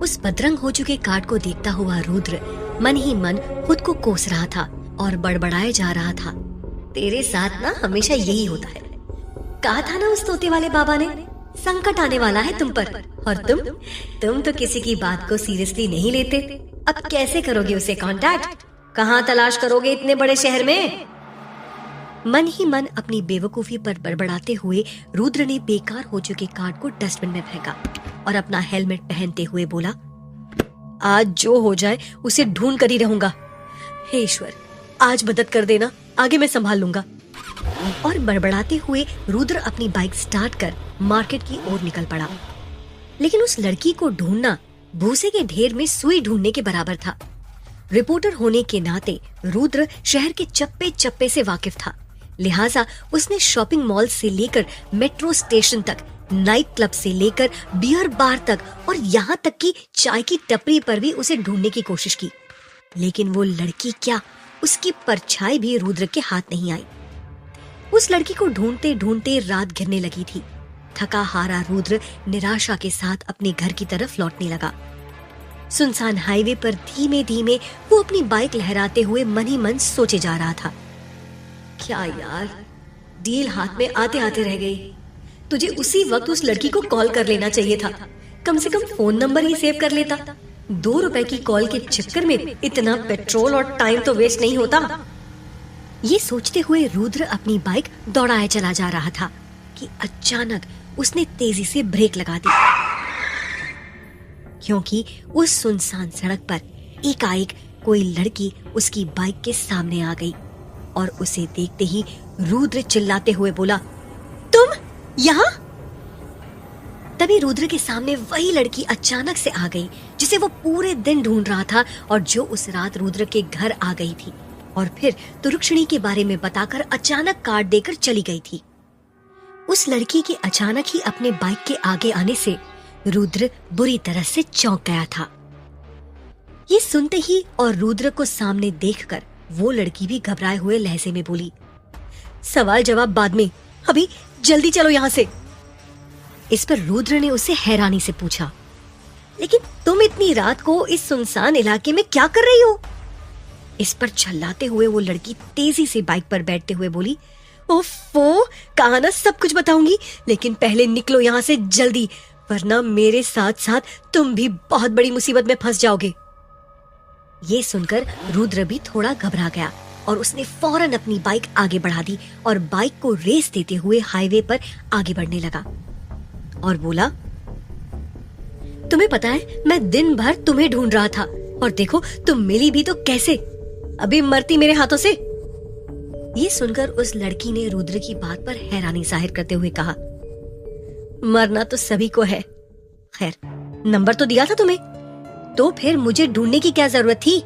उस बदरंग हो चुके कार्ड को देखता हुआ रुद्र मन ही मन खुद को कोस रहा था और बड़बड़ाए जा रहा था। तेरे साथ ना हमेशा यही होता है। कहा था ना उस तोते वाले बाबा ने, संकट आने वाला है तुम पर। और तुम तो किसी की बात को सीरियसली नहीं लेते। अब कैसे करोगे उसे कांटेक्ट? कहाँ तलाश करोगे इतने बड़े शहर में? मन ही मन अपनी बेवकूफी पर बड़बड़ाते हुए रुद्र ने बेकार हो चुके कार्ड को डस्टबिन में फेंका और अपना हेलमेट पहनते हुए बोला, आज जो हो जाए उसे ढूंढ कर ही रहूंगा। हे ईश्वर, आज मदद कर देना, आगे मैं संभाल लूंगा। और बड़बड़ाते हुए रुद्र अपनी बाइक स्टार्ट कर मार्केट की ओर निकल पड़ा। लेकिन उस लड़की को ढूंढना भूसे के ढेर में सुई ढूंढने के बराबर था। रिपोर्टर होने के नाते रुद्र शहर के चप्पे चप्पे से वाकिफ था, लिहाजा उसने शॉपिंग मॉल से लेकर मेट्रो स्टेशन तक, नाइट क्लब से लेकर बियर बार तक और यहाँ तक कि चाय की टपरी पर भी उसे ढूंढने की कोशिश की। लेकिन वो लड़की क्या, उसकी परछाई भी रुद्र के हाथ नहीं आई। उस लड़की को ढूंढते ढूंढते रात घिरने लगी थी। थका हारा रुद्र निराशा के साथ अपने घर की तरफ लौटने लगा। सुनसान हाईवे पर धीमे धीमे वो अपनी बाइक लहराते हुए मन ही मन सोचे जा रहा था, क्या यार, डील हाथ में आते आते रह गई। तुझे उसी वक्त उस लड़की को कॉल कर लेना चाहिए था। कम से कम फोन नंबर ही सेव कर लेता। 2 रुपए की कॉल के चक्कर में इतना पेट्रोल और टाइम तो वेस्ट नहीं होता। ये सोचते हुए रुद्र अपनी बाइक दौड़ाए चला जा रहा था कि अचानक उसने तेजी से ब्रेक लगा दी, क्योंकि उस सुनसान सड़क पर एकाएक कोई लड़की उसकी बाइक के सामने आ गई और उसे देखते ही रुद्र चिल्लाते हुए बोला, तुम यहाँ? तभी रुद्र के सामने वही लड़की अचानक से आ गई जिसे वो पूरे दिन ढूंढ रहा था और जो उस रात रुद्र के घर आ गई थी और फिर तुरुक्षणी के बारे में बताकर अचानक कार्ड देकर चली गई थी। उस लड़की के अचानक ही अपने बाइक के आगे आने से रुद्र बुरी तरह से चौंक गया था। ये सुनते ही और रुद्र को सामने देखकर वो लड़की भी घबराए हुए लहजे में बोली, सवाल जवाब बाद में, अभी जल्दी चलो यहाँ से। इस पर रुद्र ने उसे हैरानी से पूछा, लेकिन तुम इतनी रात को इस सुनसान इलाके में क्या कर रही हो? इस पर छल्लाते हुए वो लड़की तेजी से बाइक पर बैठते हुए बोली, ओफो, कहा ना सब कुछ बताऊंगी, लेकिन पहले निकलो यहाँ से जल्दी, वरना मेरे साथ साथ तुम भी बहुत बड़ी मुसीबत में फंस जाओगे। ये सुनकर रुद्र भी थोड़ा घबरा गया और उसने फौरन अपनी बाइक आगे बढ़ा दी और बाइक को रेस देते हुए हाईवे पर आगे बढ़ने लगा और बोला, तुम्हें पता है मैं दिन भर तुम्हें ढूंढ रहा था और देखो तुम मिली भी तो कैसे, अभी मरती मेरे हाथों से। ये सुनकर उस लड़की ने रुद्र की बात पर हैरानी जाहिर करते हुए कहा, मरना तो सभी को है, खैर नंबर तो दिया था तुम्हें, तो फिर मुझे ढूंढने की क्या जरूरत थी?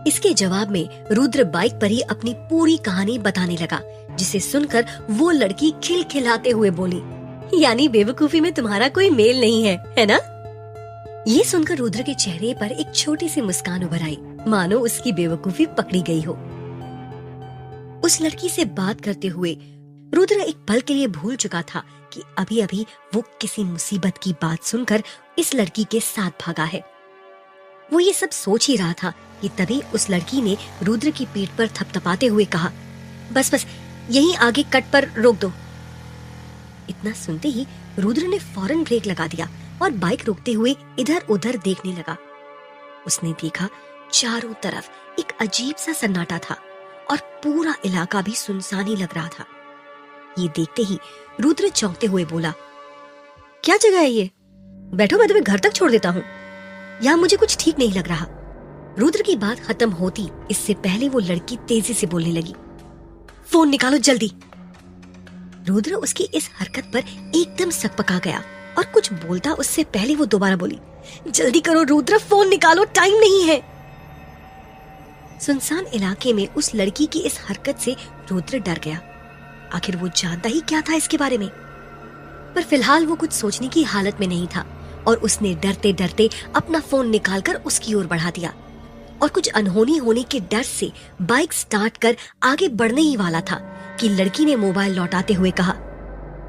इसके जवाब में रुद्र बाइक पर ही अपनी पूरी कहानी बताने लगा, जिसे सुनकर वो लड़की खिलखिलाते हुए बोली, यानी बेवकूफी में तुम्हारा कोई मेल नहीं है ना? ये सुनकर रुद्र के चेहरे पर एक छोटी सी मुस्कान उभर आई, मानो उसकी बेवकूफी पकड़ी गई हो। उस लड़की से बात करते हुए रुद्र एक पल के लिए भूल चुका था कि अभी अभी वो किसी मुसीबत की बात सुनकर इस लड़की के साथ भागा है। वो ये सब सोच ही रहा था कि तभी उस लड़की ने रुद्र की पीठ पर थपथपाते हुए कहा, बस बस यहीं आगे कट पर रोक दो। इतना सुनते ही रुद्र ने फौरन ब्रेक लगा दिया और बाइक रोकते हुए इधर उधर देखने लगा। उसने देखा चारों तरफ एक अजीब सा सन्नाटा था और पूरा इलाका भी सुनसान ही लग रहा था। ये देखते ही रुद्र चौंकते हुए बोला, क्या जगह है ये? बैठो, मैं तुम्हें घर तक छोड़ देता हूँ, यहाँ मुझे कुछ ठीक नहीं लग रहा। रुद्र की बात खत्म होती इससे पहले वो लड़की तेजी से बोलने लगी, फोन निकालो जल्दी। रुद्र उसकी इस हरकत पर एकदम सकपका गया और कुछ बोलता उससे पहले वो दोबारा बोली, जल्दी करो रुद्र, फोन निकालो, टाइम नहीं है। सुनसान इलाके में उस लड़की की इस हरकत से रुद्र डर गया। आखिर वो जानता ही क्या था इसके बारे में, पर फिलहाल वो कुछ सोचने की हालत में नहीं था और उसने डरते डरते अपना फोन निकालकर उसकी ओर बढ़ा दिया और कुछ अनहोनी होने के डर से बाइक स्टार्ट कर आगे बढ़ने ही वाला था कि लड़की ने मोबाइल लौटाते हुए कहा,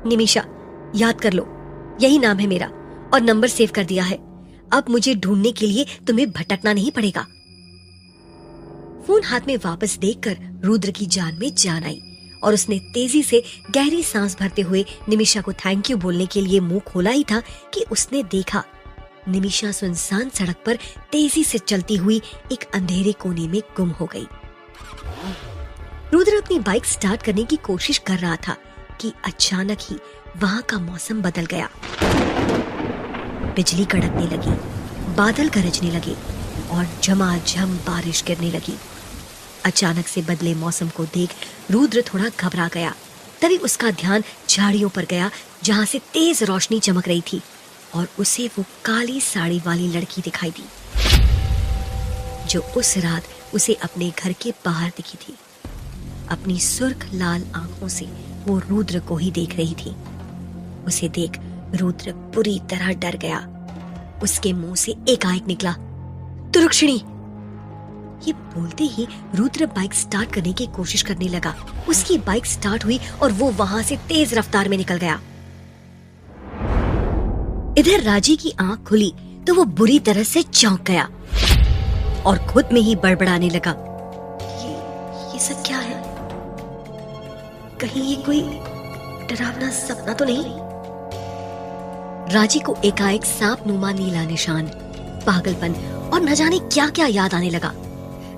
निमिषा, याद कर लो, यही नाम है मेरा और नंबर सेव कर दिया है। अब मुझे ढूंढने के लिए तुम्हें भटकना नहीं पड़ेगा। फोन हाथ में वापस देखकर रुद्र की जान में जान आई और उसने तेजी से गहरी सांस भरते हुए निमिषा को थैंक यू बोलने के लिए मुंह खोला ही था कि उसने देखा निमिषा सुनसान सड़क पर तेजी से चलती हुई एक अंधेरे कोने में गुम हो गई। रुद्र अपनी बाइक स्टार्ट करने की कोशिश कर रहा था कि अचानक ही वहां का मौसम बदल गया। बिजली कड़कने लगी, बादल गरजने लगे और झमाझम बारिश गिरने लगी। अचानक से बदले मौसम को देख रुद्र थोड़ा घबरा गया। तभी उसका ध्यान झाड़ियों पर गया जहां से तेज रोशनी चमक रही थी और उसे वो काली साड़ी वाली लड़की दिखाई दी जो उस रात उसे अपने घर के बाहर दिखी थी। अपनी सुर्ख लाल आंखों से वो रुद्र को ही देख रही थी। उसे देख रुद्र बुरी तरह डर गया। उसके मुंह से एकाएक निकला, तुरुक्षिणी। ये बोलते ही रुद्र बाइक स्टार्ट करने की कोशिश करने लगा। उसकी बाइक स्टार्ट हुई और वो वहां से तेज रफ्तार में निकल गया। इधर राजी की आंख खुली तो वो बुरी तरह से चौंक गया और खुद में ही बड़बड़ाने लगा, ये सब क्या है? कहीं ये कोई डरावना सपना तो नहीं? राजी को एकाएक सांप नुमा नीला निशान, पागलपन और न जाने क्या क्या याद आने लगा।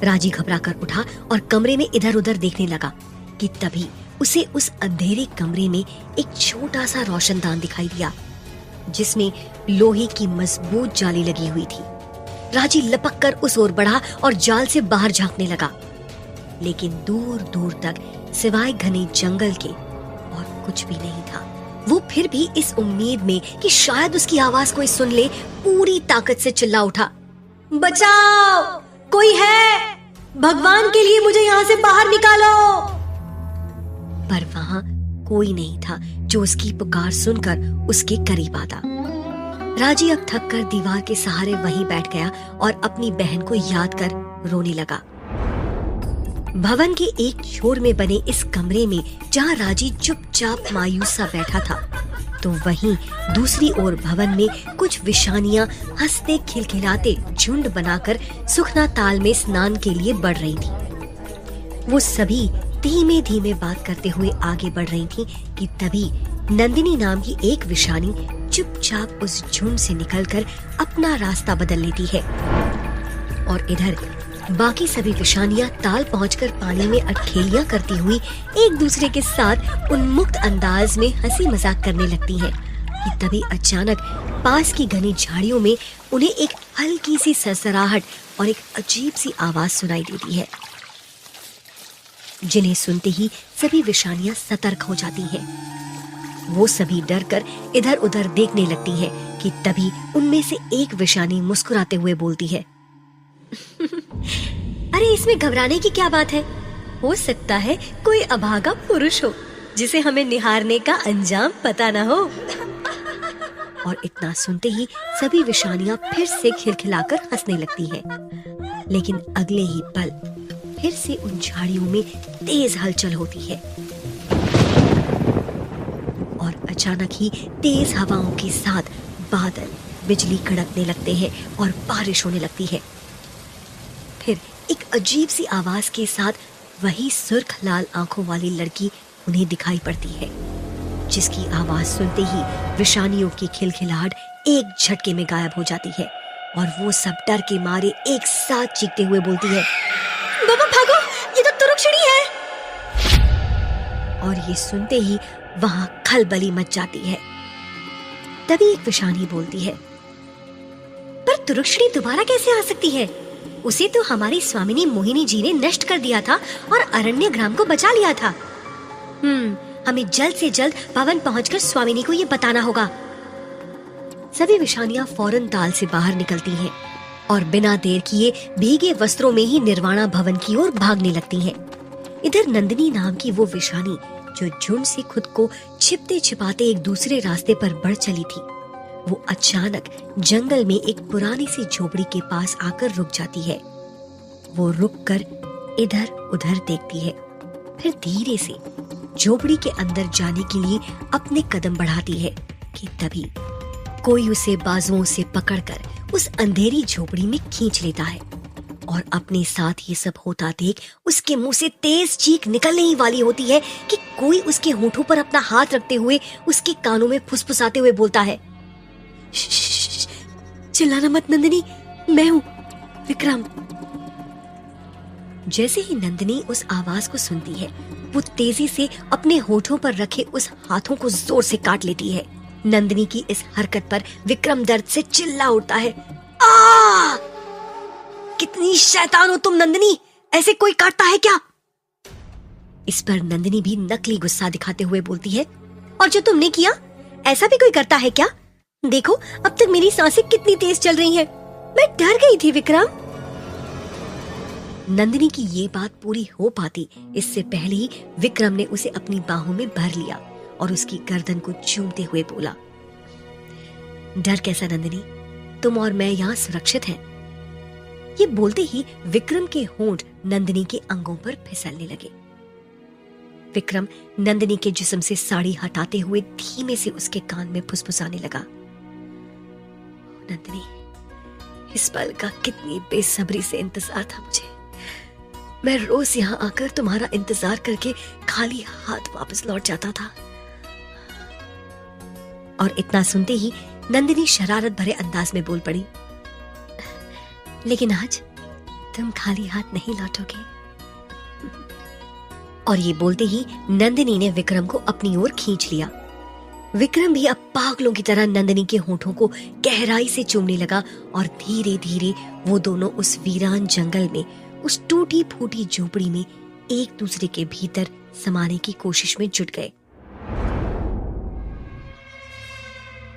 राजी घबरा कर उठा और कमरे में इधर उधर देखने लगा कि तभी उसे उस अंधेरे कमरे में एक छोटा सा रोशनदान दिखाई दिया जिसमें लोहे की मजबूत जाली लगी हुई थी। राजी लपक कर उस ओर बढ़ा और जाल से बाहर झांकने लगा, लेकिन दूर दूर तक सिवाय घने जंगल के और कुछ भी नहीं था। वो फिर भी इस उम्मीद में कि शायद उसकी आवाज कोई सुन ले पूरी ताकत से चिल्ला उठा, बचाओ, कोई है, भगवान के लिए मुझे यहाँ से बाहर निकालो। पर वहां कोई नहीं था जो उसकी पुकार सुनकर उसके करीब आता। राजी अब थक कर दीवार के सहारे वहीं बैठ गया और अपनी बहन को याद कर रोने लगा। भवन के एक छोर में बने इस कमरे में जहाँ राजी चुपचाप मायूस सा बैठा था, तो वहीं दूसरी ओर भवन में कुछ विषानियां हंसते खिलखिलाते झुंड बनाकर सुखना ताल में स्नान के लिए बढ़ रही थी। वो सभी धीमे धीमे बात करते हुए आगे बढ़ रही थी कि तभी नंदिनी नाम की एक विषानी चुपचाप उस झुंड से निकलकर अपना रास्ता बदल लेती है और इधर बाकी सभी विषानियां ताल पहुंचकर पानी में अटखेलियां करती हुई एक दूसरे के साथ उन्मुक्त अंदाज में हंसी मजाक करने लगती हैं कि तभी अचानक पास की घनी झाड़ियों में उन्हें एक हल्की सी सरसराहट और एक अजीब सी आवाज सुनाई देती है, जिन्हें सुनते ही सभी विषानियां सतर्क हो जाती हैं। वो सभी डरकर इधर उधर देखने लगती हैं कि तभी उनमें से एक विषानी मुस्कुराते हुए बोलती है, अरे इसमें घबराने की क्या बात है? हो सकता है कोई अभागा पुरुष हो जिसे हमें निहारने का अंजाम पता न हो। और इतना सुनते ही सभी विषानियां फिर से खिलखिलाकर हंसने लगती हैं। लेकिन अगले ही पल फिर से उन झाड़ियों में तेज हलचल होती है और अचानक ही तेज हवाओं के साथ बादल, बिजली कड़कने लगते हैं और बारिश होने लगती है। फिर एक अजीब सी आवाज के साथ वही सुर्ख लाल आंखों वाली लड़की उन्हें दिखाई पड़ती है, जिसकी आवाज सुनते ही विषानियों की खिलखिलाहट एक झटके में गायब हो जाती है और वो सब डर के मारे एक साथ चीखते हुए बोलती है, बाबा भागो, ये तो तुरुक्षिणी है। और ये सुनते ही वहां खलबली मच जाती है। तभी एक विषानी बोलती है, पर तुरुक्षिणी दोबारा कैसे आ सकती है? उसे तो हमारी स्वामिनी मोहिनी जी ने नष्ट कर दिया था और अरण्य ग्राम को बचा लिया था। हमें जल्द से जल्द भवन पहुंचकर स्वामिनी को ये बताना होगा। सभी विषानियां फौरन ताल से बाहर निकलती हैं और बिना देर किए भीगे वस्त्रों में ही निर्वाणा भवन की ओर भागने लगती हैं। इधर नंदिनी नाम की वो विषानी जो झुंड से खुद को छिपते छिपाते एक दूसरे रास्ते पर बढ़ चली थी, वो अचानक जंगल में एक पुरानी सी झोपड़ी के पास आकर रुक जाती है। वो रुककर इधर उधर देखती है, फिर धीरे से झोपड़ी के अंदर जाने के लिए अपने कदम बढ़ाती है कि तभी कोई उसे बाजुओं से पकड़कर उस अंधेरी झोपड़ी में खींच लेता है और अपने साथ ये सब होता देख उसके मुंह से तेज चीख निकलने ही वाली होती है कि कोई उसके होठों पर अपना हाथ रखते हुए उसके कानों में फुसफुसाते हुए बोलता है, चिल्लाना मत नंदिनी, मैं हूं विक्रम। जैसे ही नंदिनी उस आवाज को सुनती है, वो तेजी से अपने होठों पर रखे उस हाथों को जोर से काट लेती है। नंदिनी की इस हरकत पर विक्रम दर्द से चिल्ला उठता है, आ! कितनी शैतान हो तुम नंदिनी, ऐसे कोई काटता है क्या? इस पर नंदिनी भी नकली गुस्सा दिखाते हुए बोलती है, और जो तुमने किया ऐसा भी कोई करता है क्या? देखो अब तक मेरी सांसें कितनी तेज चल रही हैं। मैं डर गई थी विक्रम। नंदिनी की ये बात पूरी हो पाती इससे पहले ही विक्रम ने उसे अपनी बाहों में भर लिया और उसकी गर्दन को चूमते हुए बोला, डर कैसा नंदिनी, तुम और मैं यहाँ सुरक्षित हैं। ये बोलते ही विक्रम के होंठ नंदिनी के अंगों पर फिसलने लगे। विक्रम नंदिनी के जिस्म से साड़ी हटाते हुए धीमे से उसके कान में फुसफुसाने लगा, नंदिनी, इस पल का कितनी बेसब्री से इंतजार था मुझे। मैं रोज यहाँ आकर तुम्हारा इंतजार करके खाली हाथ वापस लौट जाता था। और इतना सुनते ही नंदिनी शरारत भरे अंदाज में बोल पड़ी, लेकिन आज तुम खाली हाथ नहीं लौटोगे। और ये बोलते ही नंदिनी ने विक्रम को अपनी ओर खींच लिया। विक्रम भी अब पागलों की तरह नंदिनी के होठों को गहराई से चूमने लगा और धीरे धीरे वो दोनों उस वीरान जंगल में, उस टूटी फूटी झोपड़ी में एक दूसरे के भीतर समाने की कोशिश में जुट गए।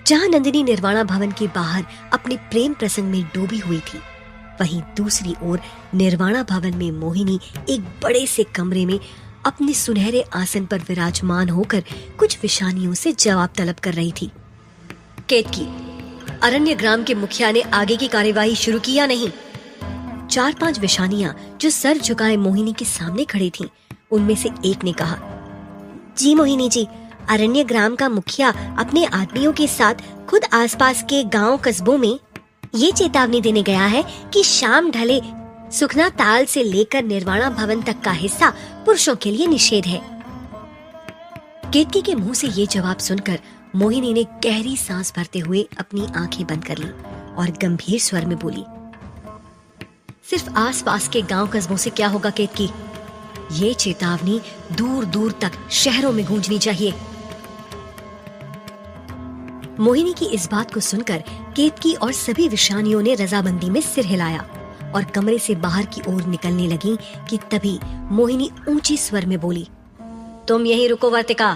जहां नंदिनी निर्वाणा भवन के बाहर अपने प्रेम प्रसंग में डूबी हुई थी, वहीं दूसरी ओर निर्वाणा भवन में मोहिनी एक बड़े से कमरे में अपने सुनहरे आसन पर विराजमान होकर कुछ विषानियों से जवाब तलब कर रही थी। केतकी, अरण्य ग्राम के मुखिया ने आगे की कार्यवाही शुरू की या नहीं? 4-5 विषानियां जो सर झुकाए मोहिनी के सामने खड़ी थीं, उनमें से एक ने कहा, जी मोहिनी जी, अरण्य ग्राम का मुखिया अपने आदमियों के साथ खुद आसपास के गांव कस्बों में ये चेतावनी देने गया है कि शाम ढले सुखना ताल से लेकर निर्वाणा भवन तक का हिस्सा पुरुषों के लिए निषेध है। केतकी के मुंह से ये जवाब सुनकर मोहिनी ने गहरी सांस भरते हुए अपनी आंखें बंद कर ली और गंभीर स्वर में बोली, सिर्फ आसपास के गांव कस्बों से क्या होगा केतकी? ये चेतावनी दूर दूर तक शहरों में गूंजनी चाहिए। मोहिनी की इस बात को सुनकर केतकी और सभी विषानियों ने रजामंदी में सिर हिलाया और कमरे से बाहर की ओर निकलने लगी कि तभी मोहिनी ऊंची स्वर में बोली, तुम यहीं रुको वर्तिका।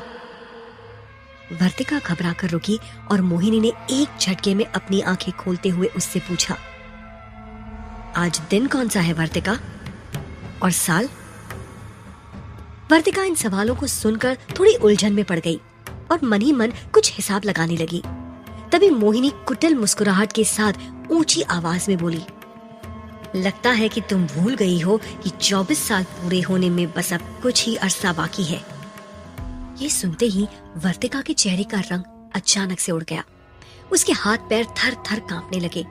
वर्तिका घबरा कर रुकी और मोहिनी ने एक झटके में अपनी आंखें खोलते हुए उससे पूछा, आज दिन कौन सा है वर्तिका, और साल? वर्तिका इन सवालों को सुनकर थोड़ी उलझन में पड़ गई और मन ही मन कुछ हिसाब लगाने लगी। तभी मोहिनी कुटिल मुस्कुराहट के साथ ऊंची आवाज में बोली, लगता है कि तुम भूल गई हो कि 24 साल पूरे होने में बस अब कुछ ही अरसा बाकी है। ये सुनते ही वर्तिका के चेहरे का रंग अचानक से उड़ गया। उसके हाथ पैर थर थर कांपने लगे।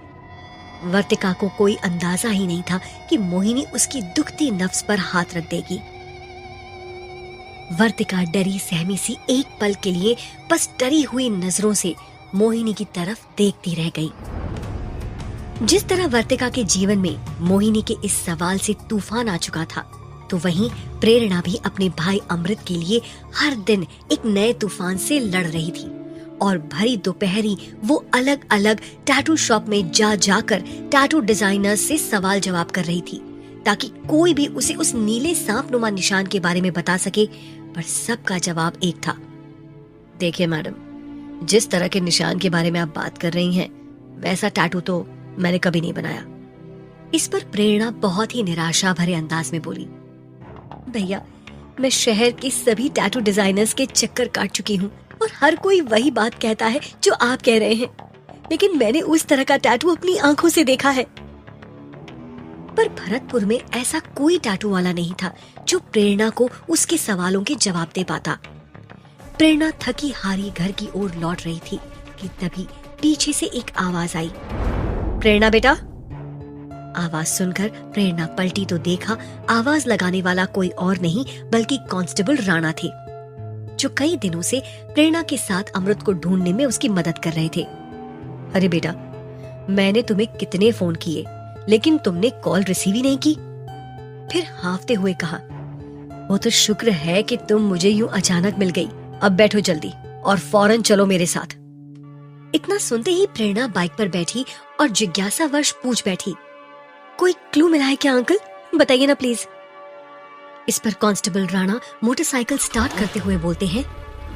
वर्तिका को कोई अंदाजा ही नहीं था कि मोहिनी उसकी दुखती नफ्स पर हाथ रख देगी। वर्तिका डरी सहमी सी एक पल के लिए बस डरी हुई नजरों से मोहिनी की तरफ देखती रह गई। जिस तरह वर्तिका के जीवन में मोहिनी के इस सवाल से तूफान आ चुका था, तो वहीं प्रेरणा भी अपने भाई अमृत के लिए हर दिन एक नए तूफान से लड़ रही थी और भरी दोपहरी वो अलग अलग टैटू शॉप में जा जाकर टैटू डिजाइनर्स से सवाल जवाब कर रही थी, ताकि कोई भी उसे उस नीले सांप नुमा निशान के बारे में बता सके। पर सबका जवाब एक था, देखिए मैडम, जिस तरह के निशान के बारे में आप बात कर रही हैं, वैसा टैटू तो मैंने कभी नहीं बनाया। इस पर प्रेरणा बहुत ही निराशा भरे अंदाज में बोली, भैया, मैं शहर के सभी टैटू डिजाइनर्स के चक्कर काट चुकी हूँ और हर कोई वही बात कहता है जो आप कह रहे हैं, लेकिन मैंने उस तरह का टैटू अपनी आंखों से देखा है। पर भरतपुर में ऐसा कोई टैटू वाला नहीं था जो प्रेरणा को उसके सवालों के जवाब दे पाता। प्रेरणा थकी हारी घर की ओर लौट रही थी कि तभी पीछे से एक आवाज आई, प्रेरणा बेटा। आवाज सुनकर प्रेरणा पलटी तो देखा आवाज लगाने वाला कोई और नहीं बल्कि कांस्टेबल राणा थे, जो कई दिनों से प्रेरणा के साथ अमृत को ढूंढने में उसकी मदद कर रहे थे। अरे बेटा, मैंने तुम्हें कितने फोन किए लेकिन तुमने कॉल रिसीव ही नहीं की। फिर हाफते हुए कहा, वो तो शुक्र है कि तुम मुझे यूं अचानक मिल गई। अब बैठो जल्दी और फौरन चलो मेरे साथ। इतना सुनते ही प्रेरणा बाइक पर बैठी और जिज्ञासावश पूछ बैठी, कोई क्लू मिला है क्या अंकल? बताइए ना प्लीज। इस पर कांस्टेबल राणा मोटरसाइकिल स्टार्ट करते हुए बोलते हैं,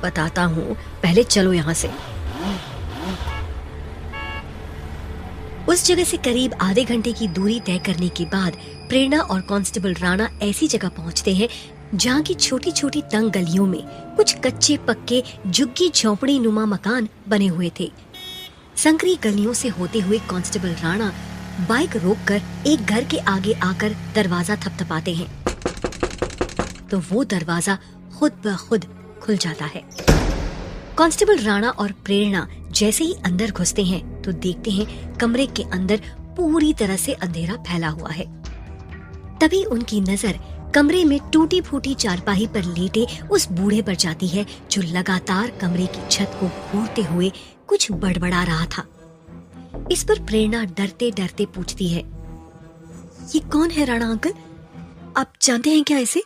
बताता हूँ, पहले चलो यहाँ से। उस जगह से करीब आधे घंटे की दूरी तय करने के बाद प्रेरणा और कांस्टेबल राणा ऐसी जगह पहुँचते हैं जहाँ की छोटी छोटी तंग गलियों में कुछ कच्चे पक्के झुग्गी झोपड़ी नुमा मकान बने हुए थे। संकरी गलियों से होते हुए कांस्टेबल राणा बाइक रोककर एक घर के आगे आकर दरवाजा थपथपाते हैं, तो वो दरवाजा खुद ब खुद खुल जाता है। कांस्टेबल राणा और प्रेरणा जैसे ही अंदर घुसते हैं तो देखते हैं कमरे के अंदर पूरी तरह से अंधेरा फैला हुआ है। तभी उनकी नजर कमरे में टूटी फूटी चारपाई पर लेटे उस बूढ़े पर जाती है, जो लगातार कमरे की छत को घूरते हुए कुछ बड़बड़ा रहा था। इस पर प्रेरणा डरते डरते पूछती है, ये कौन है राणा अंकल? आप जानते हैं क्या इसे?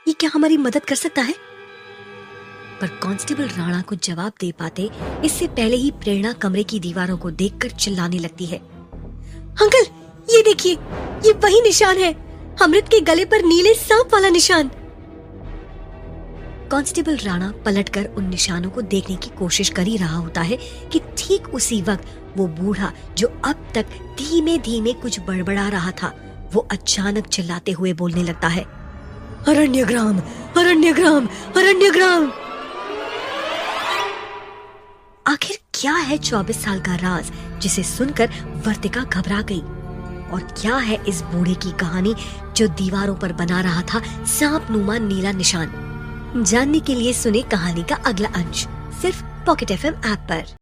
ये क्या हमारी मदद कर सकता है? पर कांस्टेबल राणा को जवाब दे पाते इससे पहले ही प्रेरणा कमरे की दीवारों को देखकर चिल्लाने लगती है, अंकल ये देखिए, ये वही निशान है, अमृत के गले पर नीले सांप वाला निशान। कांस्टेबल राणा पलटकर उन निशानों को देखने की कोशिश कर ही रहा होता है कि ठीक उसी वक्त वो बूढ़ा, जो अब तक धीमे धीमे कुछ बड़बड़ा रहा था, वो अचानक चिल्लाते हुए बोलने लगता है, अरण्यग्राम, अरण्यग्राम, अरण्यग्राम। आखिर क्या है 24 साल का राज जिसे सुनकर वर्तिका घबरा गई? और क्या है इस बूढ़े की कहानी जो दीवारों पर बना रहा था सांप नुमा नीला निशान? जानने के लिए सुने कहानी का अगला अंश सिर्फ पॉकेट FM ऐप पर।